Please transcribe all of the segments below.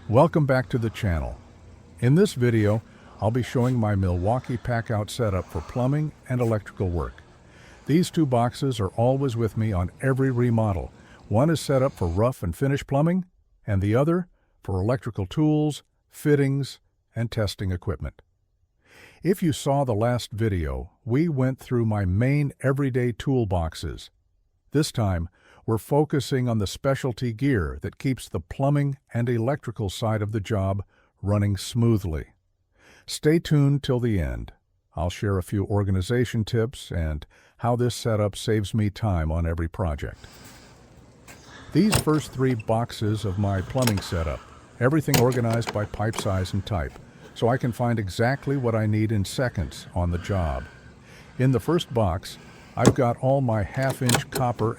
Welcome back to the channel. In this video, I'll be showing my Milwaukee Packout setup for plumbing and electrical work. These two boxes are always with me on every remodel. One is set up for rough and finish plumbing, and the other for electrical tools, fittings, and testing equipment. If you saw the last video, we went through my main everyday toolboxes. This time, we're focusing on the specialty gear that keeps the plumbing and electrical side of the job running smoothly. Stay tuned till the end. I'll share a few organization tips and how this setup saves me time on every project. These first three boxes of my plumbing setup, everything organized by pipe size and type, so I can find exactly what I need in seconds on the job. In the first box, I've got all my half-inch copper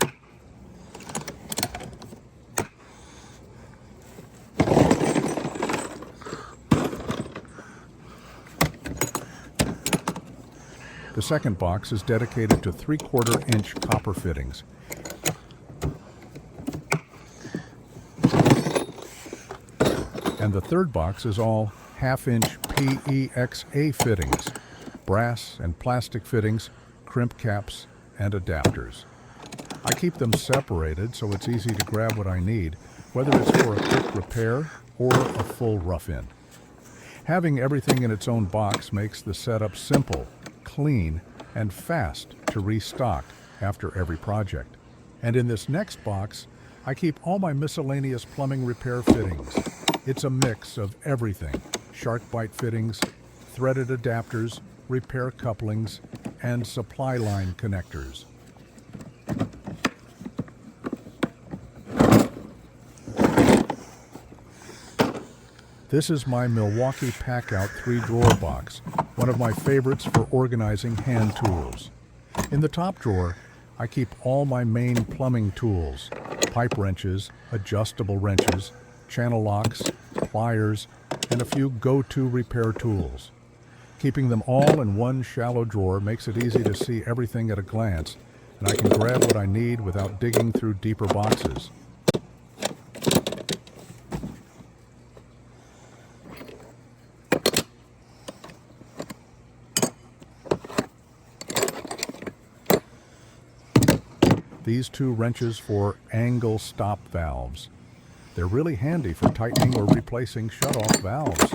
The second box is dedicated to 3/4 inch copper fittings. And the third box is all half-inch PEXA fittings, brass and plastic fittings, crimp caps, and adapters. I keep them separated so it's easy to grab what I need, whether it's for a quick repair or a full rough-in. Having everything in its own box makes the setup simple, clean, and fast to restock after every project. And in this next box, I keep all my miscellaneous plumbing repair fittings. It's a mix of everything: shark bite fittings, threaded adapters, repair couplings, and supply line connectors. This is my Milwaukee Packout 3-drawer box, one of my favorites for organizing hand tools. In the top drawer, I keep all my main plumbing tools: pipe wrenches, adjustable wrenches, channel locks, pliers, and a few go-to repair tools. Keeping them all in one shallow drawer makes it easy to see everything at a glance, and I can grab what I need without digging through deeper boxes. These two wrenches for angle stop valves. They're really handy for tightening or replacing shut-off valves.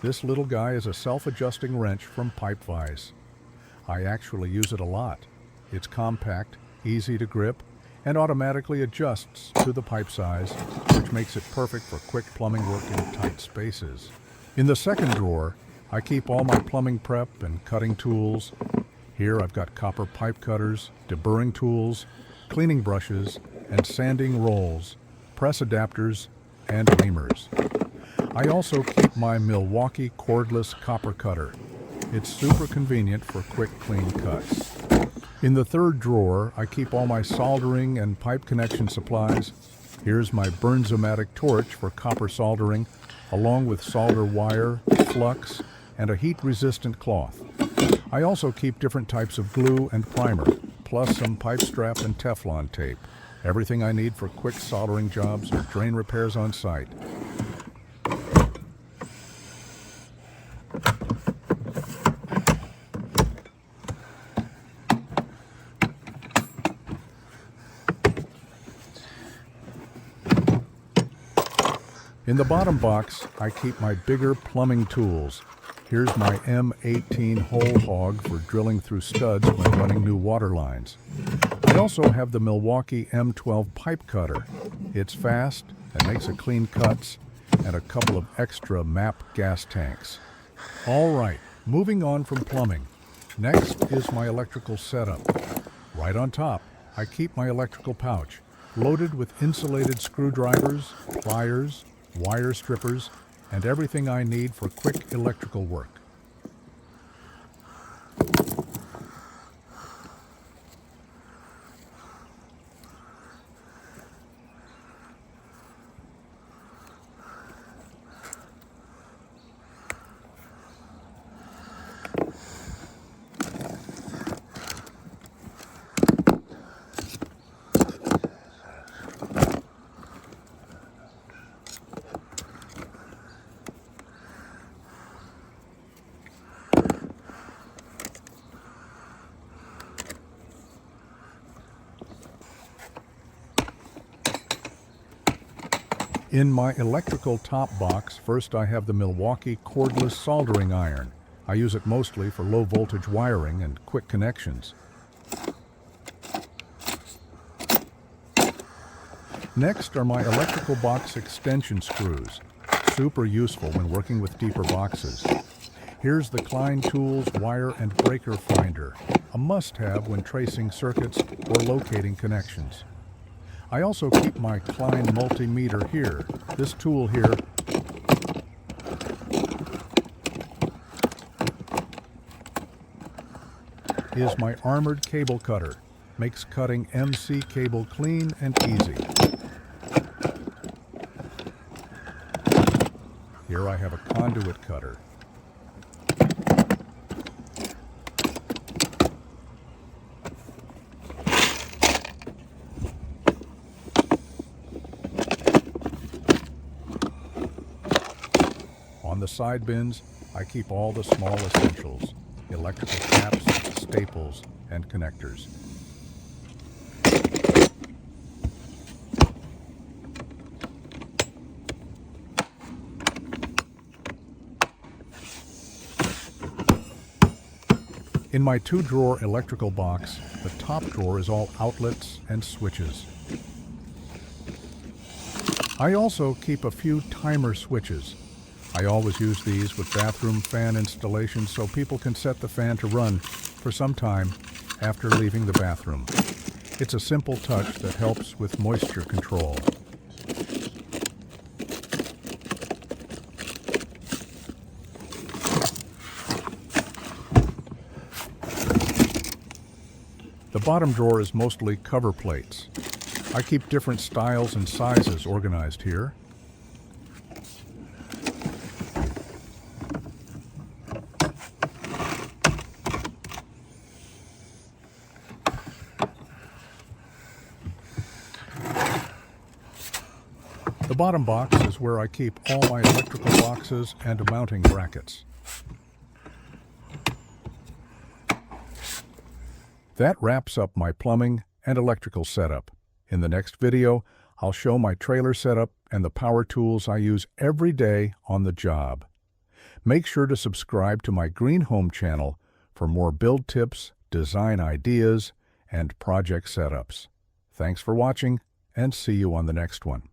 This little guy is a self-adjusting wrench from Pipe Vise. I actually use it a lot. It's compact, easy to grip, and automatically adjusts to the pipe size, which makes it perfect for quick plumbing work in tight spaces. In the second drawer, I keep all my plumbing prep and cutting tools. Here I've got copper pipe cutters, deburring tools, cleaning brushes, and sanding rolls, press adapters, and reamers. I also keep my Milwaukee cordless copper cutter. It's super convenient for quick, clean cuts. In the third drawer, I keep all my soldering and pipe connection supplies. Here's my Bernzomatic torch for copper soldering, along with solder wire, flux, and a heat-resistant cloth. I also keep different types of glue and primer, plus some pipe strap and Teflon tape. Everything I need for quick soldering jobs or drain repairs on site. In the bottom box, I keep my bigger plumbing tools. Here's my M18 hole hog for drilling through studs when running new water lines. I also have the Milwaukee M12 pipe cutter. It's fast and makes clean cuts, and a couple of extra MAP gas tanks. All right, moving on from plumbing. Next is my electrical setup. Right on top, I keep my electrical pouch, loaded with insulated screwdrivers, pliers, wire strippers, and everything I need for quick electrical work. In my electrical top box, first I have the Milwaukee cordless soldering iron. I use it mostly for low voltage wiring and quick connections. Next are my electrical box extension screws. Super useful when working with deeper boxes. Here's the Klein Tools wire and breaker finder, a must-have when tracing circuits or locating connections. I also keep my Klein multimeter here. This tool here is my armored cable cutter. Makes cutting MC cable clean and easy. Here I have a conduit cutter. On the side bins, I keep all the small essentials: electrical caps, staples, and connectors. In my 2-drawer electrical box, the top drawer is all outlets and switches. I also keep a few timer switches. I always use these with bathroom fan installations so people can set the fan to run for some time after leaving the bathroom. It's a simple touch that helps with moisture control. The bottom drawer is mostly cover plates. I keep different styles and sizes organized here. The bottom box is where I keep all my electrical boxes and mounting brackets. That wraps up my plumbing and electrical setup. In the next video, I'll show my trailer setup and the power tools I use every day on the job. Make sure to subscribe to my Green Home channel for more build tips, design ideas, and project setups. Thanks for watching, and see you on the next one.